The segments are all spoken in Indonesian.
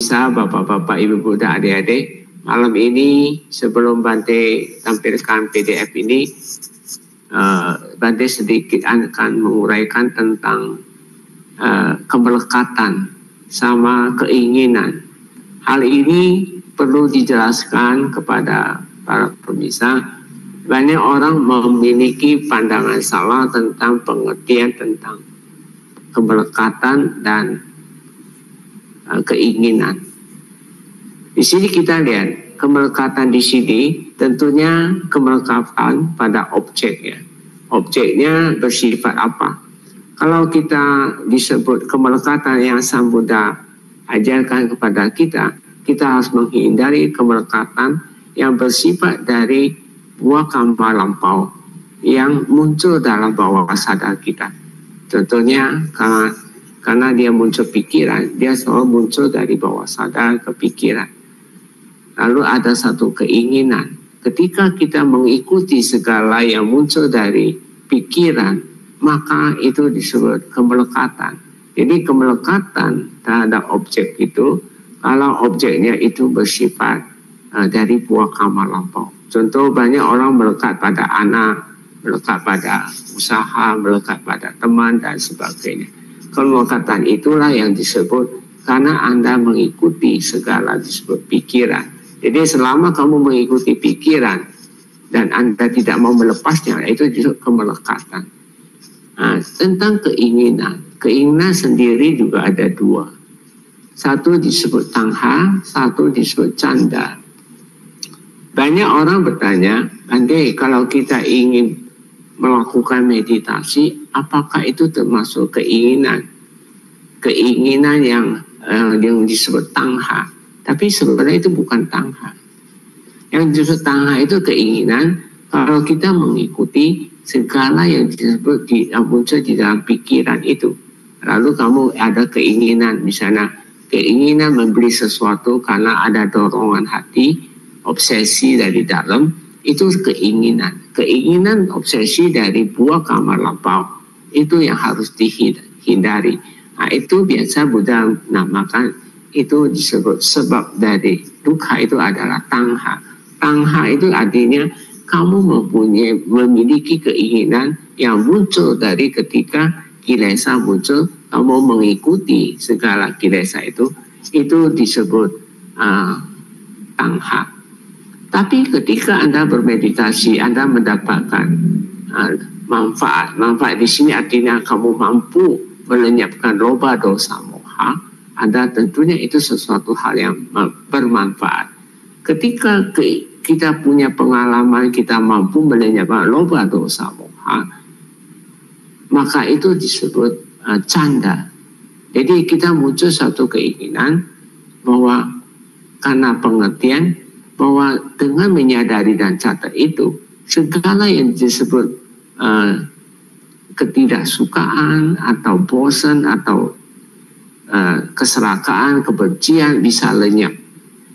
pemirsa, bapak-bapak, ibu-ibu, dan adik-adik, malam ini sebelum Bante tampilkan PDF ini, Bante sedikit akan menguraikan tentang kemelekatan sama keinginan. Hal ini perlu dijelaskan kepada para pemirsa. Banyak orang memiliki pandangan salah tentang pengertian tentang kemelekatan dan keinginan. Di sini kita lihat kemelekatan di sini tentunya kemelekatan pada objek ya. Objeknya bersifat apa? Kalau kita disebut kemelekatan yang Sang Buddha ajarkan kepada kita, kita harus menghindari kemelekatan yang bersifat dari buah karma lampau yang muncul dalam bawah sadar kita. Contohnya karena dia muncul pikiran, dia selalu muncul dari bawah sadar ke pikiran. Lalu ada satu keinginan. Ketika kita mengikuti segala yang muncul dari pikiran, maka itu disebut kemelekatan. Jadi kemelekatan terhadap objek itu, kalau objeknya itu bersifat dari buah karma lampau. Contoh, banyak orang melekat pada anak, melekat pada usaha, melekat pada teman, dan sebagainya. Kemelekatan itulah yang disebut karena Anda mengikuti segala disebut pikiran. Jadi selama kamu mengikuti pikiran dan Anda tidak mau melepasnya, itu disebut kemelekatan. Nah, tentang keinginan. Keinginan sendiri juga ada dua. Satu disebut tangha, satu disebut canda. Banyak orang bertanya, Bante, kalau kita ingin melakukan meditasi, apakah itu termasuk keinginan? Keinginan yang disebut tangha. Tapi sebenarnya itu bukan tangha. Yang disebut tangha itu keinginan kalau kita mengikuti segala yang disebut muncul di dalam pikiran itu. Lalu kamu ada keinginan, misalnya keinginan membeli sesuatu karena ada dorongan hati, obsesi dari dalam, itu keinginan. Keinginan obsesi dari buah karma lampau, itu yang harus dihindari. Nah, itu biasa Buddha namakan, itu disebut sebab dari dukkha, itu adalah tangha. Tangha itu artinya kamu memiliki keinginan yang muncul dari ketika kilesa muncul, kamu mengikuti segala kilesa itu disebut tangha. Tapi ketika Anda bermeditasi, Anda mendapatkan manfaat. Manfaat di sini artinya kamu mampu melenyapkan loba, dosa, moha. Anda tentunya itu sesuatu hal yang bermanfaat. Ketika kita punya pengalaman, kita mampu melenyapkan loba, dosa, moha, maka itu disebut canda. Jadi kita muncul satu keinginan bahwa karena pengertian bahwa dengan menyadari dan catat itu, segala yang disebut ketidaksukaan atau bosan atau keserakaan, kebencian bisa lenyap.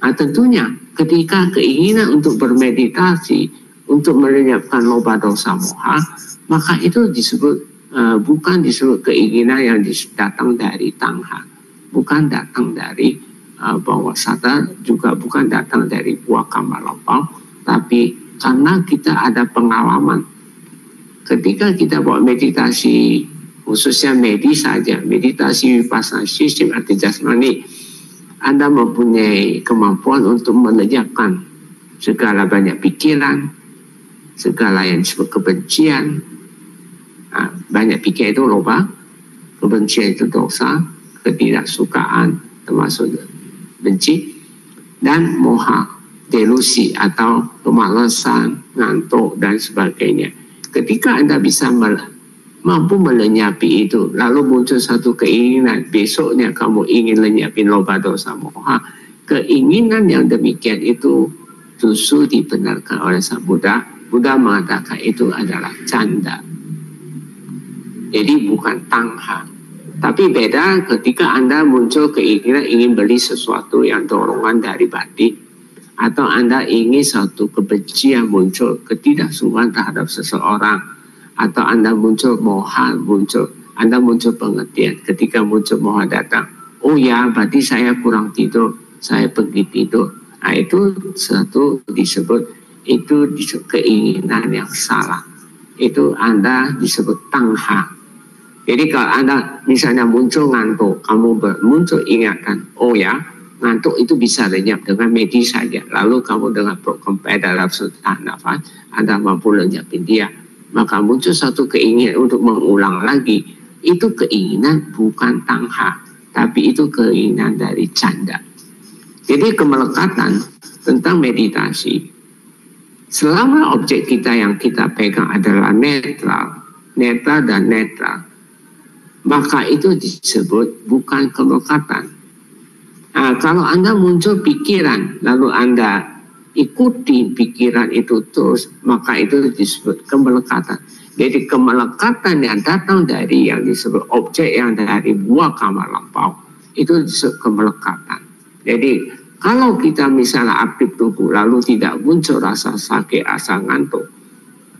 Nah, tentunya ketika keinginan untuk bermeditasi, untuk melenyapkan loba, dosa, moha, maka itu disebut bukan disebut keinginan yang datang dari tangha, bukan datang dari bawah sadar, juga bukan datang dari buah karma lampau, tapi karena kita ada pengalaman. Ketika kita buat meditasi, khususnya meditasi vipassana sistem arti jasmani, Anda mempunyai kemampuan untuk melenyapkan segala banyak pikiran, segala yang disebut kebencian. Nah, banyak pikiran itu loba, kebencian itu dosa, ketidaksukaan termasuk benci, dan moha, delusi atau kemalasan, ngantuk, dan sebagainya. Ketika Anda bisa mampu melenyapi itu, lalu muncul satu keinginan, besoknya kamu ingin lenyapin loba, dosa, moha, keinginan yang demikian itu justru dibenarkan oleh Sang Buddha. Buddha mengatakan itu adalah canda. Jadi bukan tangha. Tapi beda ketika Anda muncul keinginan ingin beli sesuatu yang dorongan dari batin, atau Anda ingin satu kebencian muncul, ketidaksukaan terhadap seseorang, atau Anda muncul moha, Anda muncul pengertian. Ketika muncul moha datang, oh ya berarti saya kurang tidur, saya pergi tidur. Nah, itu satu disebut keinginan yang salah. Itu Anda disebut tangha. Jadi kalau Anda misalnya muncul ngantuk, kamu muncul ingatan, oh ya, ngantuk itu bisa lenyap dengan medis saja. Lalu kamu dengan program dalam tahan nafas, Anda mampu lenyapin dia. Maka muncul satu keinginan untuk mengulang lagi. Itu keinginan bukan tangha, tapi itu keinginan dari canda. Jadi kemelekatan tentang meditasi, selama objek kita yang kita pegang adalah netral dan netral, maka itu disebut bukan kemelekatan. Nah, kalau Anda muncul pikiran, lalu Anda ikuti pikiran itu terus, maka itu disebut kemelekatan. Jadi kemelekatan yang datang dari yang disebut objek yang dari buah kamar lampau, itu disebut kemelekatan. Jadi kalau kita misalnya aktif tubuh, lalu tidak muncul rasa sakit, rasa ngantuk,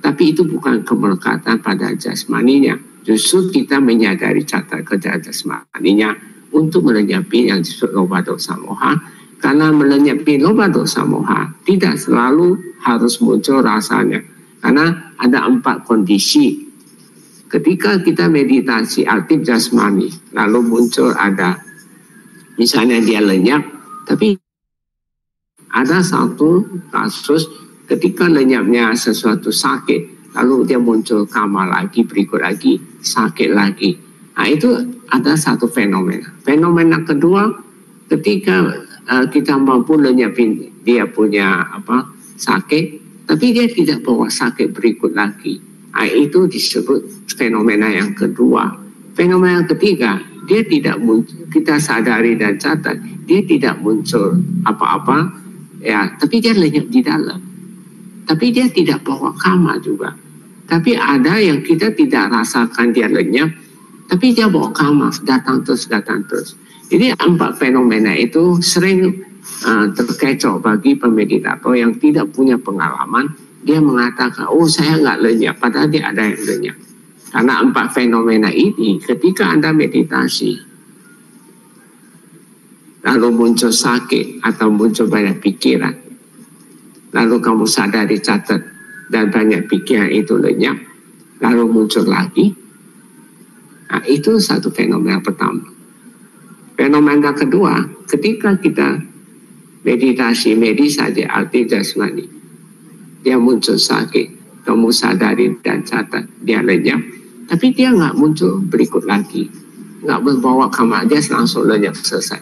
tapi itu bukan kemelekatan pada jasmaninya. Justru kita menyadari catat kerja jasmaninya untuk melenyapi yang disebut loba dosa moha. Karena melenyapi loba dosa moha tidak selalu harus muncul rasanya. Karena ada 4 kondisi. Ketika kita meditasi aktif jasmani, lalu muncul ada, misalnya dia lenyap, tapi ada satu kasus ketika lenyapnya sesuatu sakit, lalu dia muncul kamar lagi, berikut lagi, sakit lagi. Nah, itu ada satu fenomena. Fenomena kedua, ketika kita mampu lenyapin dia punya sakit, tapi dia tidak bawa sakit berikut lagi. Nah, itu disebut fenomena yang kedua. Fenomena yang ketiga, dia tidak muncul, kita sadari dan catat, dia tidak muncul apa-apa, ya, tapi dia lenyap di dalam. Tapi dia tidak bawa kama juga. Tapi ada yang kita tidak rasakan dia lenyap, tapi dia bawa kama, datang terus. Jadi 4 fenomena itu sering terkecoh bagi pemeditator yang tidak punya pengalaman. Dia mengatakan, oh saya nggak lenyap, padahal dia ada yang lenyap. Karena 4 fenomena ini ketika Anda meditasi, lalu muncul sakit atau muncul banyak pikiran, lalu kamu sadari catat dan banyak pikiran itu lenyap, lalu muncul lagi. Nah, itu satu fenomena pertama. Fenomena kedua, ketika kita meditasi saja aktif jasmani, dia muncul sakit, kamu sadari dan catat, dia lenyap, tapi dia nggak muncul berikut lagi, nggak membawa kama, dia langsung lenyap selesai.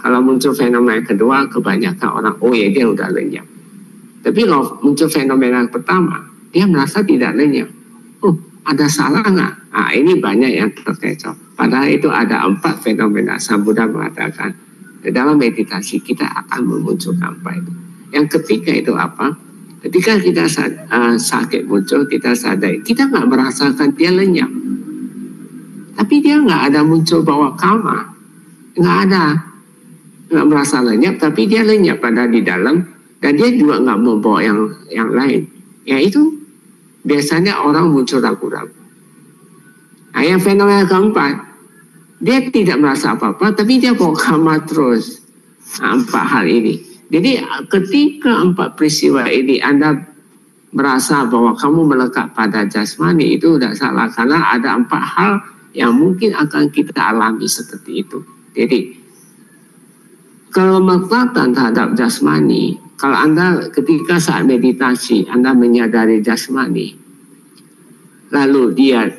Kalau muncul fenomena kedua, kebanyakan orang, oh ya dia udah lenyap. Tapi kalau muncul fenomena pertama, dia merasa tidak lenyap. Oh, ada salah nggak? Ini banyak yang terkecoh. Padahal itu ada 4 fenomena. Sang Buddha mengatakan, dalam meditasi kita akan memunculkan apa itu. Yang ketiga itu apa? Ketika kita sakit muncul, kita sadari, kita nggak merasakan dia lenyap. Tapi dia nggak ada muncul bawa kama. Nggak merasa lenyap, tapi dia lenyap pada di dalam. Dan dia juga nggak membawa yang lain. Ya itu biasanya orang muncul ragu-ragu. Nah, yang fenomena keempat, dia tidak merasa apa-apa, tapi dia bawa kama terus. 4 hal ini. Jadi ketika 4 peristiwa ini Anda merasa bahwa kamu melekat pada jasmani, itu tidak salah. Karena ada 4 hal yang mungkin akan kita alami seperti itu. Jadi kemelekatan terhadap jasmani, kalau Anda ketika saat meditasi Anda menyadari jasmani, lalu dia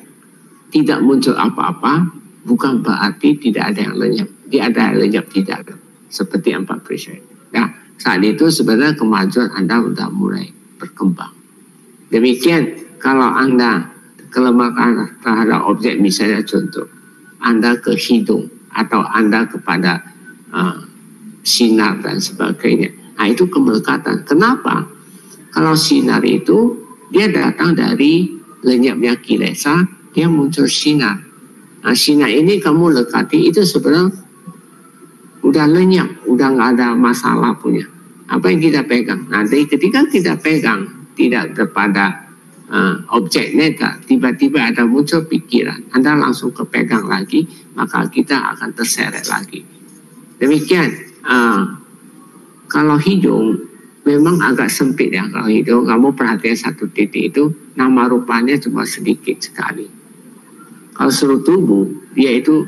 tidak muncul apa-apa, bukan berarti tidak ada yang lenyap. Dia ada yang lenyap di dalam, seperti 4 peristiwa. Nah, saat itu sebenarnya kemajuan Anda sudah mulai berkembang. Demikian kalau Anda kelembagaan terhadap objek, misalnya contoh, Anda ke hidung atau Anda kepada sinar dan sebagainya. Nah, itu kemelekatan. Kenapa? Kalau sinar itu dia datang dari lenyapnya kilesa, dia muncul sinar. Nah, sinar ini kamu lekati, itu sebenarnya udah lenyap, udah nggak ada masalah punya. Apa yang kita pegang? Nanti ketika kita pegang tidak kepada objek neta, tiba-tiba ada muncul pikiran, Anda langsung kepegang lagi, maka kita akan terseret lagi. Demikian, kalau hidung memang agak sempit ya. Kalau hidung, kamu perhatikan satu titik itu, nama rupanya cuma sedikit sekali. Kalau seluruh tubuh, dia itu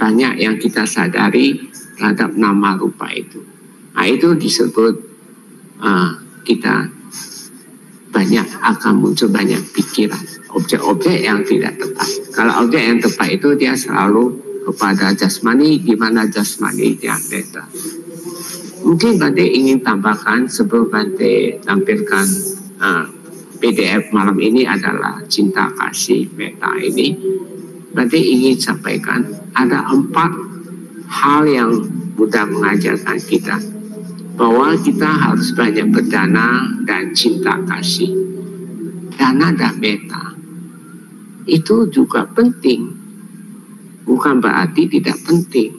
banyak yang kita sadari terhadap nama rupa itu. Nah, itu disebut kita banyak akan muncul banyak pikiran, objek-objek yang tidak tepat. Kalau objek yang tepat itu dia selalu kepada jasmani, di mana jasmani yang neta. Mungkin Bante ingin tambahkan sebelum Bante tampilkan PDF malam ini adalah cinta kasih meta ini. Bante ingin sampaikan ada 4 hal yang Buddha mengajarkan kita, bahwa kita harus banyak berdana dan cinta kasih. Dana dan meta itu juga penting, bukan berarti tidak penting.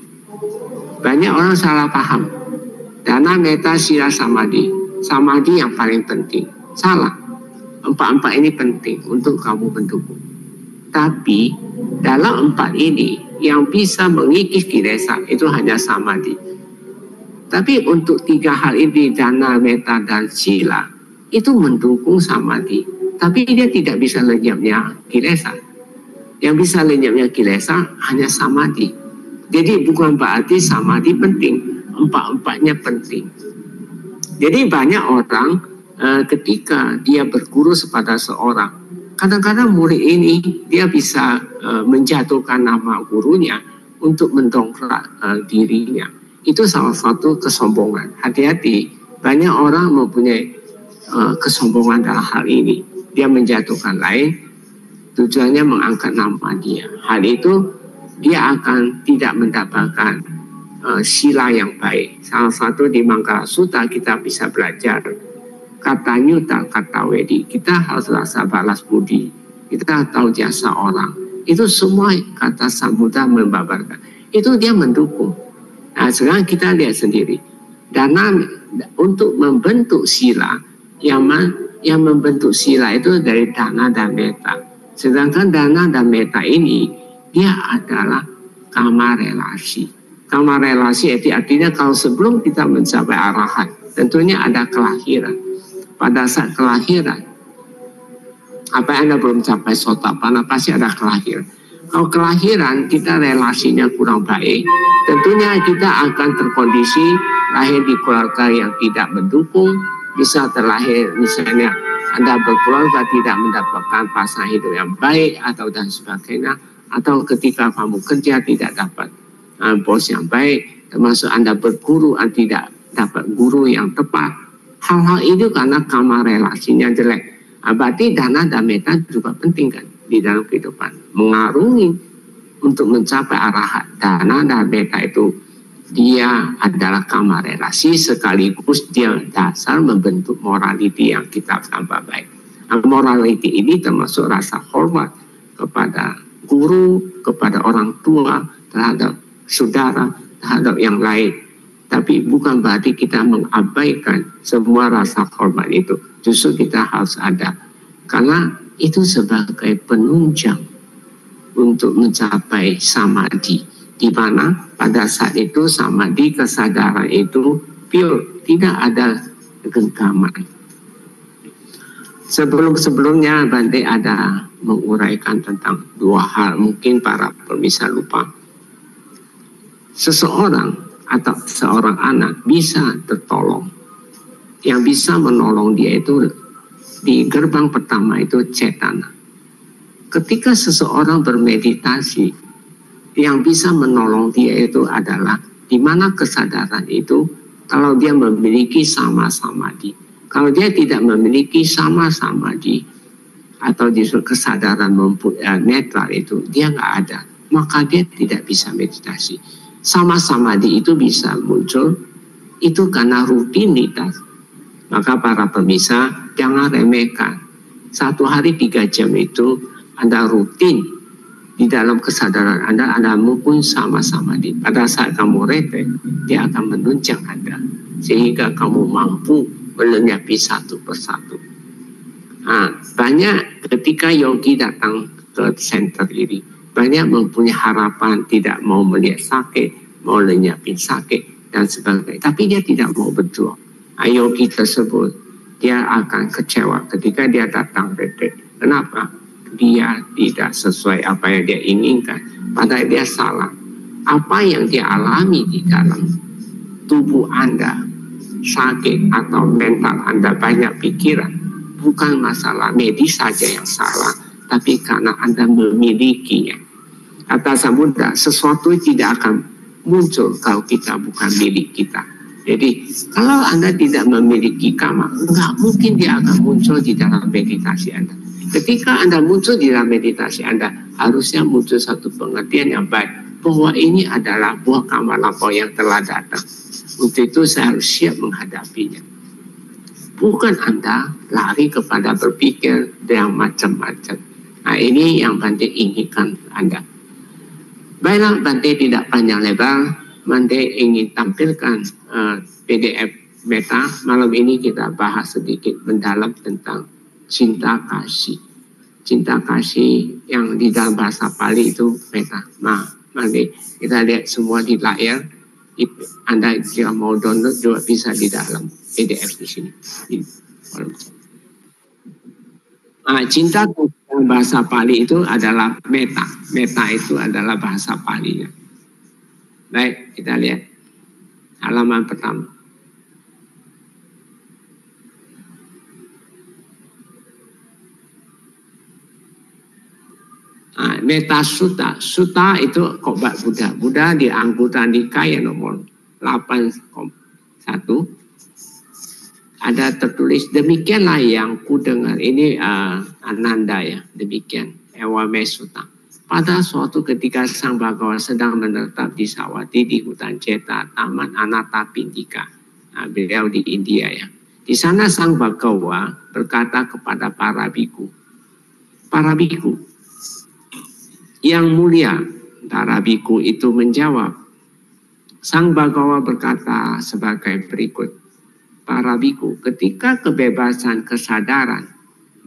Banyak orang salah paham, dana, meta, sila, samadhi yang paling penting. Salah. 4 ini penting untuk kamu mendukung. Tapi dalam 4 ini yang bisa mengikis kilesa itu hanya samadhi. Tapi untuk 3 hal ini, dana, meta, dan sila, itu mendukung samadhi. Tapi dia tidak bisa lenyapnya kilesa. Yang bisa lenyapnya kilesa hanya samadhi. Jadi bukan berarti samadhi penting. 4-4-nya penting. Jadi banyak orang ketika dia berguru kepada seorang, kadang-kadang murid ini dia bisa menjatuhkan nama gurunya untuk mendongkrak dirinya. Itu salah satu kesombongan. Hati-hati, banyak orang mempunyai kesombongan dalam hal ini. Dia menjatuhkan lain, tujuannya mengangkat nama dia. Hal itu dia akan tidak mendapatkan sila yang baik. Salah satu di Manggala Sutta kita bisa belajar kata nyuta, kata wedi. Kita harus rasa balas budi. Kita tahu jasa orang. Itu semua kata Sang Buddha membabarkan. Itu dia mendukung. Nah, sekarang kita lihat sendiri. Dana untuk membentuk sila, yang membentuk sila itu dari dana dan meta. Sedangkan dana dan meta ini, dia adalah kama relasi. Kama relasi itu artinya kalau sebelum kita mencapai arahat, tentunya ada kelahiran. Pada saat kelahiran, apa yang Anda belum capai sotapanna, pasti ada kelahiran. Kalau kelahiran kita relasinya kurang baik, tentunya kita akan terkondisi lahir di keluarga yang tidak mendukung. Bisa terlahir misalnya Anda berkeluarga tidak mendapatkan pasangan hidup yang baik atau dan sebagainya, atau ketika kamu kerja tidak dapat bos yang baik, termasuk Anda berguru Anda tidak dapat guru yang tepat. Hal-hal itu karena kama relasinya jelek. Berarti dana dan meta juga penting kan di dalam kehidupan, mengarungi untuk mencapai arahat. Dana dan meta itu dia adalah kama relasi, sekaligus dia dasar membentuk morality yang kita tambah baik. Morality ini termasuk rasa hormat kepada guru, kepada orang tua, terhadap saudara, terhadap yang lain. Tapi bukan berarti kita mengabaikan semua rasa hormat itu. Justru kita harus ada, karena itu sebagai penunjang untuk mencapai samadhi, di mana pada saat itu samadhi, kesadaran itu pure, tidak ada genggaman. Sebelumnya Bante ada menguraikan tentang 2 hal, mungkin para pemirsa lupa. Seseorang atau seorang anak bisa tertolong. Yang bisa menolong dia itu di gerbang pertama itu cetana. Ketika seseorang bermeditasi, yang bisa menolong dia itu adalah di mana kesadaran itu, kalau dia memiliki sama samadhi. Kalau dia tidak memiliki sama samadhi atau justru kesadaran netral itu dia nggak ada, maka dia tidak bisa meditasi. Sama samadhi itu bisa muncul itu karena rutinitas. Maka para pemirsa jangan remehkan. 1 hari 3 jam itu Anda rutin di dalam kesadaran Anda pun sama-sama. Pada saat kamu retret, dia akan menunjang Anda sehingga kamu mampu melenyapkan satu persatu. Banyak ketika yogi datang ke center ini, banyak mempunyai harapan, tidak mau melihat sakit, mau lenyapin sakit dan sebagainya, tapi dia tidak mau berjuang. Yogi tersebut dia akan kecewa ketika dia datang retreat. Kenapa? Dia tidak sesuai apa yang dia inginkan, padahal dia salah. Apa yang dia alami di dalam tubuh Anda sakit atau mental Anda banyak pikiran, bukan masalah medis saja yang salah, tapi karena Anda memilikinya. Kata Sang Buddha, sesuatu tidak akan muncul kalau kita bukan milik kita. Jadi kalau Anda tidak memiliki karma, nggak mungkin dia akan muncul di dalam meditasi Anda. Ketika Anda muncul di dalam meditasi Anda, harusnya muncul satu pengertian yang baik, bahwa ini adalah buah karma lampau yang telah datang. Untuk itu saya harus siap menghadapinya. Bukan Anda lari kepada berpikir yang macam-macam. Nah, ini yang Bante inginkan Anda. Baiklah, Bante tidak panjang lebar. Bante ingin tampilkan PDF meta. Malam ini kita bahas sedikit mendalam tentang cinta kasih. Cinta kasih yang di dalam bahasa Pali itu meta. Nah, Bante kita lihat semua di layar. Anda jika mau download juga bisa di dalam PDF di sini. Cinta dalam bahasa Pali itu adalah meta. Meta itu adalah bahasa Palinya. Baik, kita lihat halaman pertama. Meta Sutta. Sutta itu khotbah Buddha. Buddha di Anggutta Nikaya nomor 8,1 ada tertulis, demikianlah yang ku dengar. Ini Ananda ya, demikian. Ewame Sutta. Pada suatu ketika Sang Bhagawa sedang menetap di Sawati di hutan Ceta, Taman Anathapindika. Beliau di India ya. Di sana Sang Bhagawa berkata kepada para biku. Para biku yang mulia, para biku itu menjawab. Sang Bhagawa berkata sebagai berikut. Para biku, ketika kebebasan kesadaran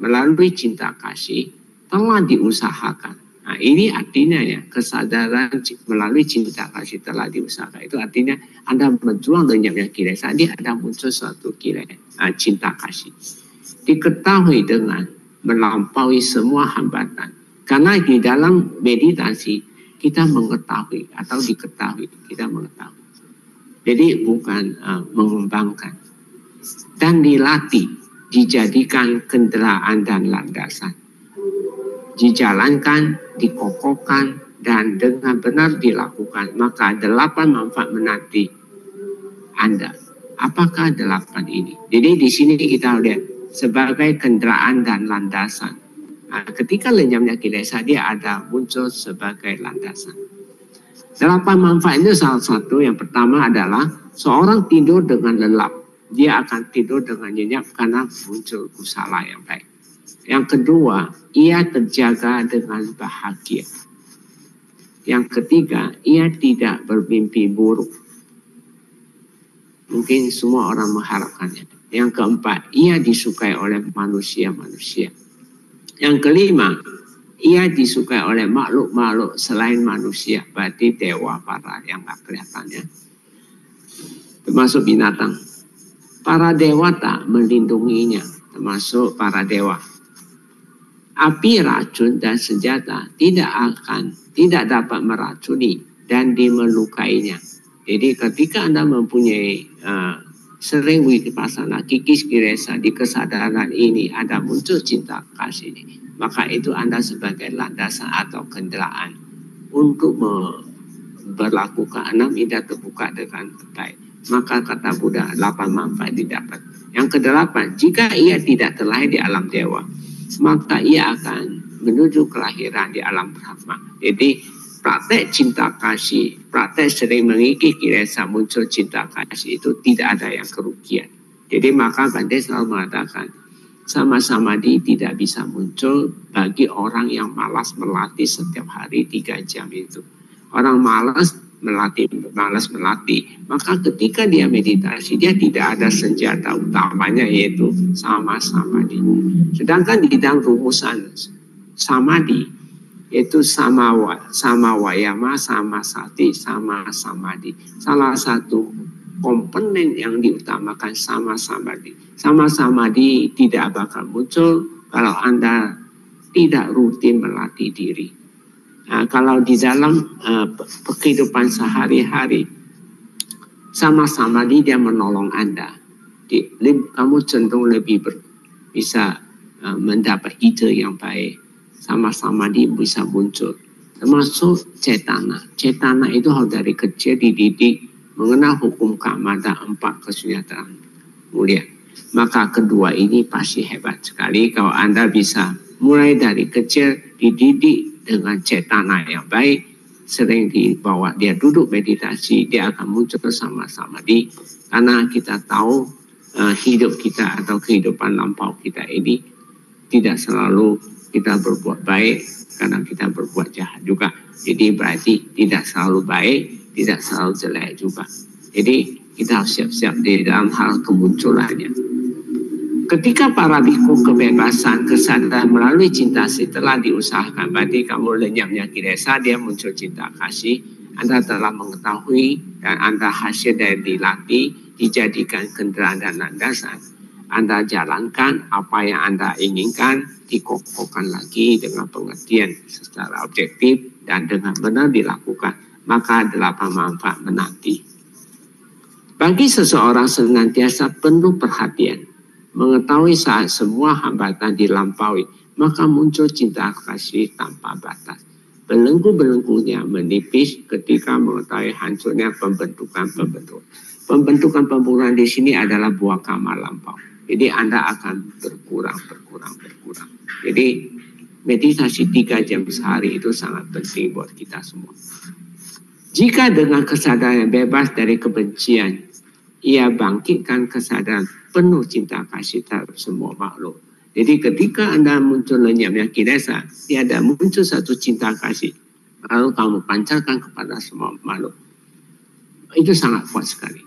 melalui cinta kasih telah diusahakan. Nah, ini artinya ya, kesadaran melalui cinta kasih telah diusahakan. Itu artinya Anda berjuang lenyapnya kilesa, dia ada muncul suatu cinta kasih. Diketahui dengan melampaui semua hambatan. Karena di dalam meditasi kita mengetahui atau diketahui, kita mengetahui. Jadi bukan mengembangkan. Dan dilatih, dijadikan kendaraan dan landasan. Dijalankan, dikokohkan, dan dengan benar dilakukan, maka 8 manfaat menanti Anda. Apakah 8 ini? Jadi di sini kita lihat sebagai kendaraan dan landasan. Nah, ketika lenyapnya kilesa, dia ada muncul sebagai landasan. 8 manfaat itu salah satu, yang pertama adalah seorang tidur dengan lelap. Dia akan tidur dengan nyenyak karena muncul kusala yang baik. Yang kedua, ia terjaga dengan bahagia. Yang ketiga, ia tidak bermimpi buruk. Mungkin semua orang mengharapkannya. Yang keempat, ia disukai oleh manusia-manusia. Yang kelima, ia disukai oleh makhluk-makhluk selain manusia. Berarti dewa para yang gak kelihatannya. Termasuk binatang. Para dewata melindunginya, termasuk para dewa. Api, racun, dan senjata tidak dapat meracuni dan dimelukainya. Jadi ketika Anda mempunyai sering wipasana, kikis kilesa di kesadaran ini, ada muncul cinta kasih ini, maka itu Anda sebagai landasan atau kendaraan untuk berlakukan 6 indera terbuka dengan baik. Maka kata Buddha 8 manfaat didapat. Yang ke-8, jika ia tidak terlahir di alam dewa, maka ia akan menuju kelahiran di alam Brahma. Jadi praktek cinta kasih, praktek sering mengikis kilesa muncul cinta kasih itu tidak ada yang kerugian. Jadi maka Bante selalu mengatakan sama-sama tidak bisa muncul bagi orang yang malas melatih setiap hari 3 jam itu. Orang malas malas melatih. Maka ketika dia meditasi, dia tidak ada senjata utamanya yaitu sama-samadhi. Sedangkan di dalam rumusan samadhi yaitu sama wayama, sama sati, sama samadhi. Salah satu komponen yang diutamakan sama samadhi. Sama samadhi tidak bakal muncul kalau Anda tidak rutin melatih diri. Nah, kalau di dalam kehidupan sehari-hari, sama samadhi dia menolong Anda. Kamu cenderung lebih bisa mendapat ide yang baik. Sama-sama dia bisa muncul, termasuk cetana. Cetana itu harus dari kecil dididik mengenal hukum karma dan 4 kesunyatan mulia. Maka kedua ini pasti hebat sekali kalau Anda bisa mulai dari kecil dididik dengan cetana yang baik, sering dibawa dia duduk meditasi, dia akan muncul sama-sama di karena kita tahu hidup kita atau kehidupan lampau kita ini tidak selalu kita berbuat baik, kadang kita berbuat jahat juga. Jadi berarti tidak selalu baik, tidak selalu jelek juga. Jadi kita harus siap-siap di dalam hal kemunculannya. Ketika para biku kebebasan, kesadaran melalui cinta setelah diusahakan, berarti kamu lenyapnya kilesa, dia muncul cinta kasih. Anda telah mengetahui dan Anda hasil dari dilatih, dijadikan kendaraan dan landasan. Anda jalankan apa yang Anda inginkan, dikokohkan lagi dengan pengertian secara objektif dan dengan benar dilakukan, maka 8 manfaat menanti. Bagi seseorang senantiasa penuh perhatian, mengetahui saat semua hambatan dilampaui, maka muncul cinta kasih tanpa batas. Belenggu-belenggunya menipis ketika mengetahui hancurnya pembentukan. Pembentukan di sini adalah buah karma lampau. Jadi Anda akan berkurang. Jadi meditasi 3 jam sehari itu sangat penting buat kita semua. Jika dengan kesadaran bebas dari kebencian, ia bangkitkan kesadaran penuh cinta kasih terhadap semua makhluk. Jadi ketika Anda muncul lenyapnya kilesa, dia ada muncul satu cinta kasih. Lalu kamu pancarkan kepada semua makhluk. Itu sangat kuat sekali.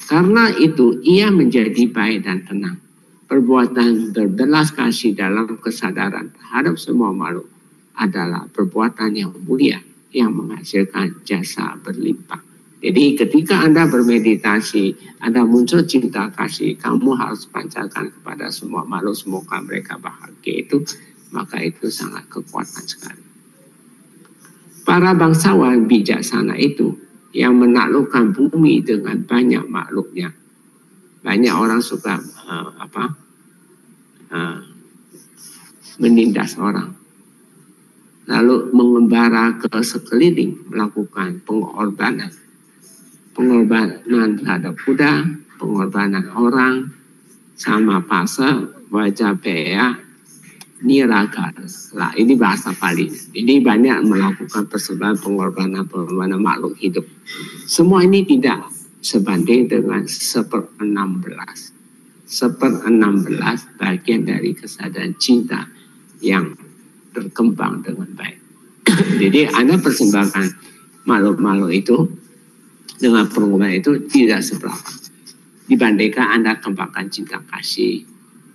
Karena itu ia menjadi baik dan tenang. Perbuatan berbelas kasih dalam kesadaran terhadap semua makhluk adalah perbuatan yang mulia yang menghasilkan jasa berlimpah. Jadi ketika Anda bermeditasi, Anda muncul cinta kasih, kamu harus pancarkan kepada semua makhluk, semoga mereka bahagia itu, maka itu sangat kekuatan sekali. Para bangsawan bijaksana itu yang menaklukkan bumi dengan banyak makhluknya. Banyak orang suka menindas orang. Lalu mengembara ke sekeliling melakukan pengorbanan. Pengorbanan terhadap kuda, pengorbanan orang, sama pasa, wajah bea, niraga. Lah, ini bahasa Pali. Ini banyak melakukan persembahan pengorbanan makhluk hidup. Semua ini tidak sebanding dengan 1/16. 1/16 bagian dari kesadaran cinta yang berkembang dengan baik. Jadi Anda persembahkan makhluk-makhluk itu dengan pengorbanan itu tidak seberapa dibandingkan Anda kembangkan cinta kasih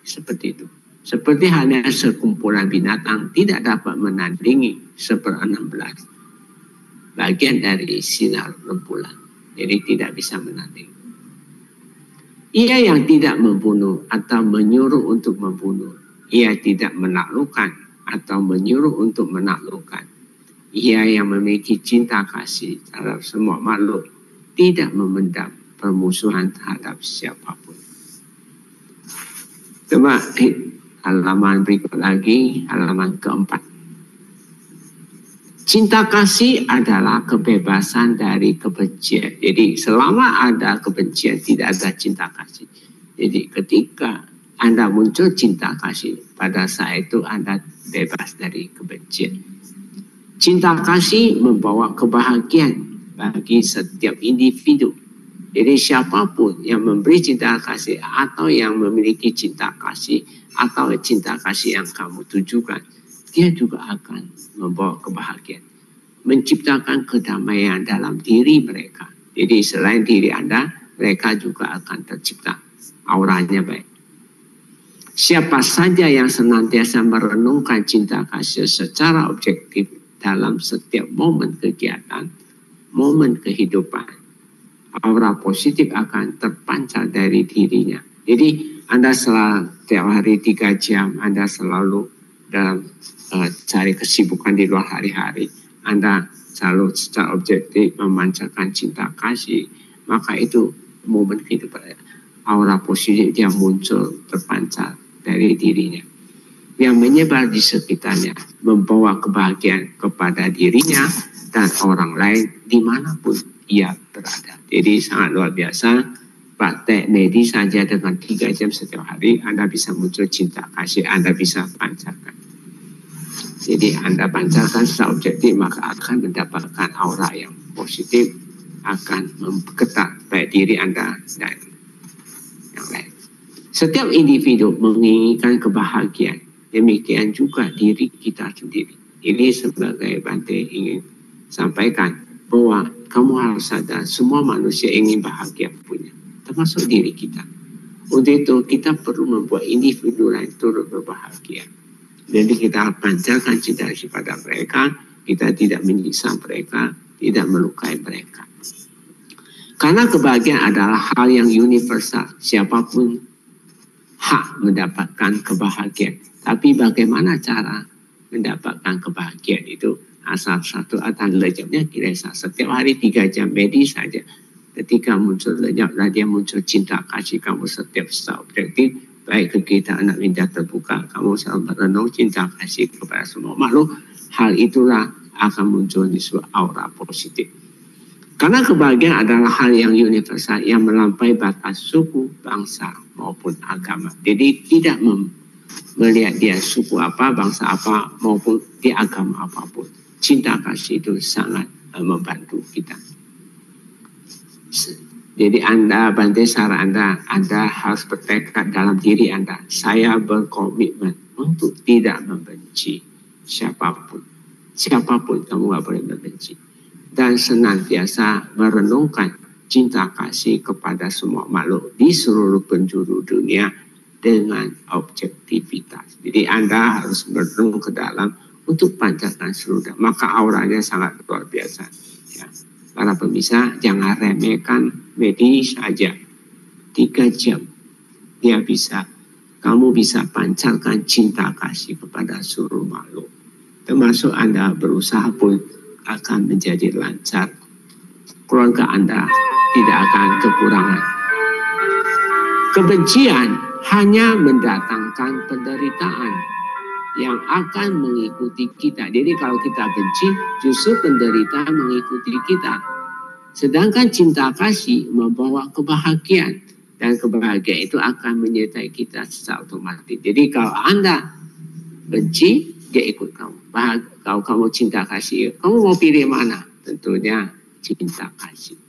seperti itu. Seperti halnya sekumpulan binatang tidak dapat menandingi 1/16 bagian dari sinar rembulan. Jadi tidak bisa menandingi. Ia yang tidak membunuh atau menyuruh untuk membunuh. Ia tidak menaklukkan atau menyuruh untuk menaklukkan. Ia yang memiliki cinta kasih terhadap semua makhluk, tidak memendam permusuhan terhadap siapapun. Coba halaman berikut lagi, halaman keempat. Cinta kasih adalah kebebasan dari kebencian. Jadi selama ada kebencian, tidak ada cinta kasih. Jadi ketika Anda muncul cinta kasih, pada saat itu Anda bebas dari kebencian. Cinta kasih membawa kebahagiaan bagi setiap individu. Jadi siapapun yang memberi cinta kasih atau yang memiliki cinta kasih atau cinta kasih yang kamu tujukan, dia juga akan membawa kebahagiaan. menciptakan kedamaian dalam diri mereka. Jadi selain diri Anda, mereka juga akan tercipta auranya baik. Siapa saja yang senantiasa merenungkan cinta kasih secara objektif dalam setiap momen kegiatan, momen kehidupan, aura positif akan terpancar dari dirinya. Jadi Anda setiap hari 3 jam, Anda selalu dalam cari kesibukan di luar hari-hari, Anda selalu secara objektif memancarkan cinta kasih, maka itu momen kehidupan, aura positif yang muncul terpancar dari dirinya, yang menyebar di sekitarnya, membawa kebahagiaan kepada dirinya dan orang lain dimanapun ia berada. Jadi sangat luar biasa. Praktek medis saja dengan 3 jam setiap hari, Anda bisa muncul cinta kasih, Anda bisa pancarkan. Jadi Anda pancarkan secara objektif, maka akan mendapatkan aura yang positif, akan memperketat baik diri Anda dan yang lain. Setiap individu menginginkan kebahagiaan, demikian juga diri kita sendiri. Ini sebagai Bante ingin sampaikan bahwa kamu harus sadar semua manusia ingin bahagia punya, termasuk diri kita. Untuk itu kita perlu membuat individu lain turut berbahagia. Jadi kita pancarkan cinta kepada mereka, kita tidak menyiksa mereka, tidak melukai mereka. Karena kebahagiaan adalah hal yang universal, siapapun hak mendapatkan kebahagiaan. Tapi bagaimana cara mendapatkan kebahagiaan itu? Asal satu akan lenyapnya kirasa. Setiap hari 3 jam medis saja. Ketika muncul lenyaplah dia muncul cinta kasih kamu setiap secara objektif. Baik kegiatan anak minda terbuka, kamu selalu merenung cinta kasih kepada semua makhluk. Hal itulah akan muncul di sebuah aura positif. Karena kebahagiaan adalah hal yang universal yang melampaui batas suku, bangsa maupun agama. Jadi tidak melihat dia suku apa, bangsa apa maupun di agama apapun. Cinta kasih itu sangat membantu kita. Jadi Anda, Bante, saran Anda harus bertekad dalam diri Anda. Saya berkomitmen untuk tidak membenci siapapun. Siapapun kamu gak boleh membenci. Dan senantiasa merenungkan cinta kasih kepada semua makhluk di seluruh penjuru dunia dengan objektivitas. Jadi Anda harus merenung ke dalam untuk pancarkan seluruh. Maka auranya sangat luar biasa. Ya. Para pemirsa, jangan remehkan medis saja. 3 jam kamu bisa pancarkan cinta kasih kepada seluruh makhluk. Termasuk Anda berusaha pun akan menjadi lancar. Keluarga Anda tidak akan kekurangan. Kebencian hanya mendatangkan penderitaan yang akan mengikuti kita. Jadi kalau kita benci, justru penderitaan mengikuti kita. Sedangkan cinta kasih membawa kebahagiaan. Dan kebahagiaan itu akan menyertai kita secara otomatis. Jadi kalau Anda benci, dia ikut kamu. Kalau kamu cinta kasih, kamu mau pilih mana? Tentunya cinta kasih.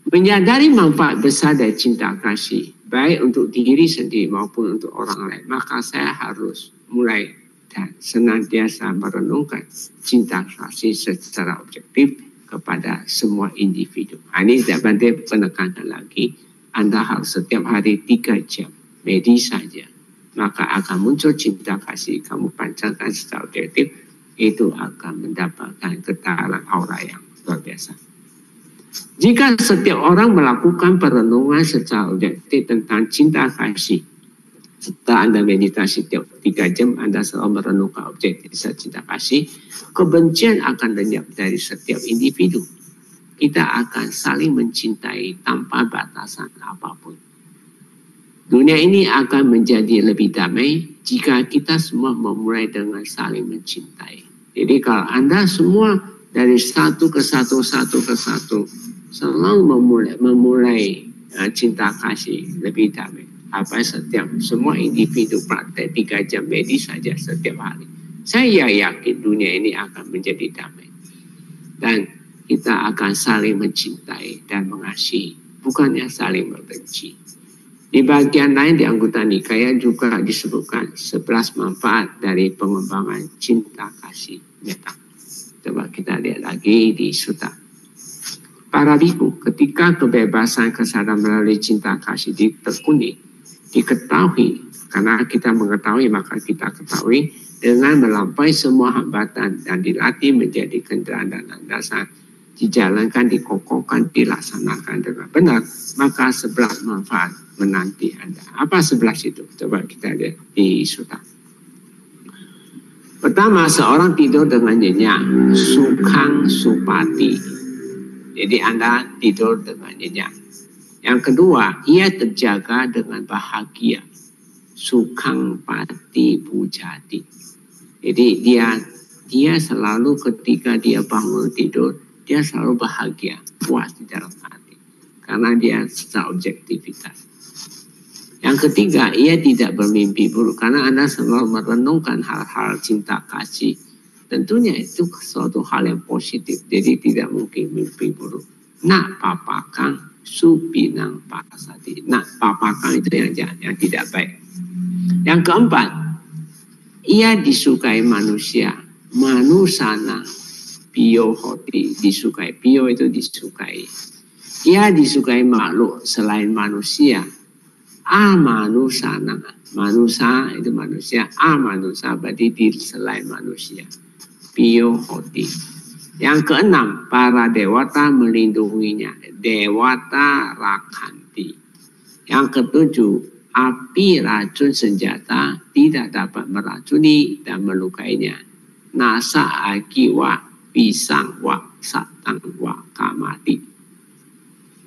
Menyadari manfaat besar dari cinta kasih, baik untuk diri sendiri maupun untuk orang lain, maka saya harus mulai dan senantiasa merenungkan cinta kasih secara objektif kepada semua individu. Ini Bante penekankan lagi, Anda harus setiap hari 3 jam medis saja, maka akan muncul cinta kasih. Kamu pancarkan secara objektif, itu akan mendapatkan getaran aura yang luar biasa. Jika setiap orang melakukan perenungan secara objektif tentang cinta kasih, setelah Anda meditasi tiap 3 jam, Anda selalu merenungkan objektif cinta kasih, kebencian akan lenyap dari setiap individu. Kita akan saling mencintai tanpa batasan apapun. Dunia ini akan menjadi lebih damai jika kita semua memulai dengan saling mencintai. Jadi kalau Anda semua dari satu ke satu selalu memulai cinta kasih lebih damai. Semua individu praktek 3 jam medis saja setiap hari. Saya yakin dunia ini akan menjadi damai. Dan kita akan saling mencintai dan mengasihi, bukannya saling membenci. Di bagian lain di anggota Nikaya juga disebutkan 11 manfaat dari pengembangan cinta kasih metta. Coba kita lihat lagi di Sutta. Para biku, ketika kebebasan kesadaran melalui cinta kasih ditekuni, diketahui, karena kita mengetahui maka kita ketahui dengan melampaui semua hambatan dan dilatih menjadi kendaraan dan landasan, dijalankan, dikokohkan, dilaksanakan dengan benar, maka 11 manfaat menanti Anda. Apa 11 itu? Coba kita lihat di Sutta. Pertama, seorang tidur dengan nyenyak, sukhang supati. Jadi Anda tidur dengan nyenyak. Yang kedua, ia terjaga dengan bahagia, sukhang pati pujati. Jadi dia selalu ketika dia bangun tidur, dia selalu bahagia, puas di dalam hati. Karena dia secara objektivitas. Yang ketiga, ia tidak bermimpi buruk karena Anda selalu merenungkan hal-hal cinta kasih. Tentunya itu suatu hal yang positif, jadi tidak mungkin mimpi buruk. Nak papakang supinang pasati. Nak papakang itu yang tidak baik. Yang keempat, ia disukai manusia. Manusana pio hoti, disukai. Pio itu disukai. Ia disukai makhluk selain manusia. Amanusana, manusia itu manusia, amanusa berarti di selain manusia. Pio hoti. Yang keenam, para dewata melindunginya, dewata rakanti. Yang ketujuh, api racun senjata tidak dapat meracuni dan melukainya. Nasa akiwa pisang wa satang wa kamati.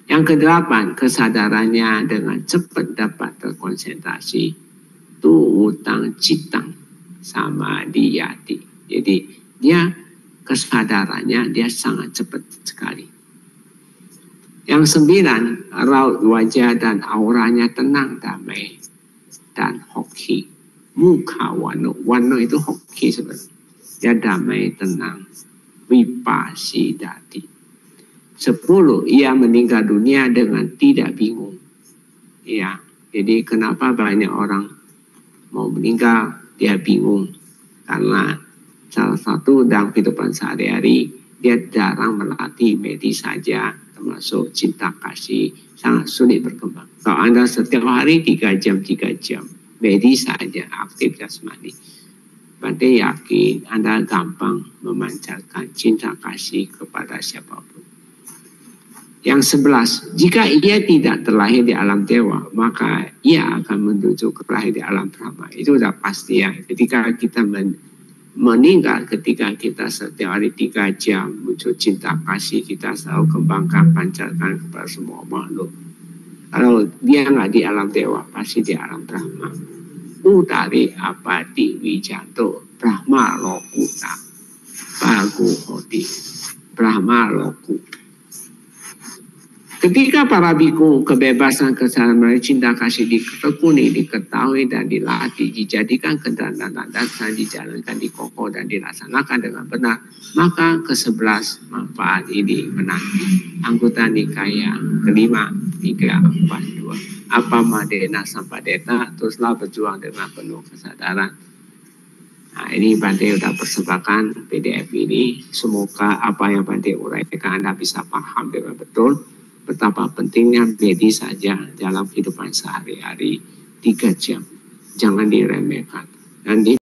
Yang kedelapan, kesadarannya dengan cepat dapat terkonsentrasi. Tu utang citang sama diyati. Jadi dia kesadarannya dia sangat cepat sekali. Yang sembilan, raut wajah dan auranya tenang, damai dan hoki. Muka wano, wano itu hoki sebenarnya. Dia damai, tenang, vipasidati. 10, ia meninggal dunia dengan tidak bingung. Ya, jadi kenapa banyak orang mau meninggal dia bingung? Karena salah satu dalam kehidupan sehari-hari dia jarang melatih medis saja, termasuk cinta kasih, sangat sulit berkembang. Kalau Anda setiap hari 3 jam medis saja aktif jasmani, berarti yakin Anda gampang memancarkan cinta kasih kepada siapapun. Yang 11, jika ia tidak terlahir di alam dewa, maka ia akan menuju terlahir di alam Brahma. Itu sudah pasti ya. Ketika kita meninggal, ketika kita setiap hari 3 jam muncul cinta kasih, kita selalu kembangkan, pancarkan kepada semua makhluk. Kalau dia nggak di alam dewa, pasti di alam Brahma. Udari abadi wijanto, Brahma lokuta, bagu hoti, Brahma loku. Ketika para biku kebebasan kesadaran melalui cinta kasih ditekuni, diketahui dan dilatih, dijadikan kendaraan dan landasan, dijalankan, dikokoh dan dilaksanakan dengan benar, maka ke-11 manfaat ini menanti. Anggota nikaya kelima, 3, 4, 2. Apa madena sampadeta, teruslah berjuang dengan penuh kesadaran. Nah, ini Bante sudah persembahkan PDF ini. Semoga apa yang Bante uraikan Anda bisa paham dengan betul. Betapa pentingnya medis saja dalam kehidupan sehari-hari 3 jam. Jangan diremehkan. Dan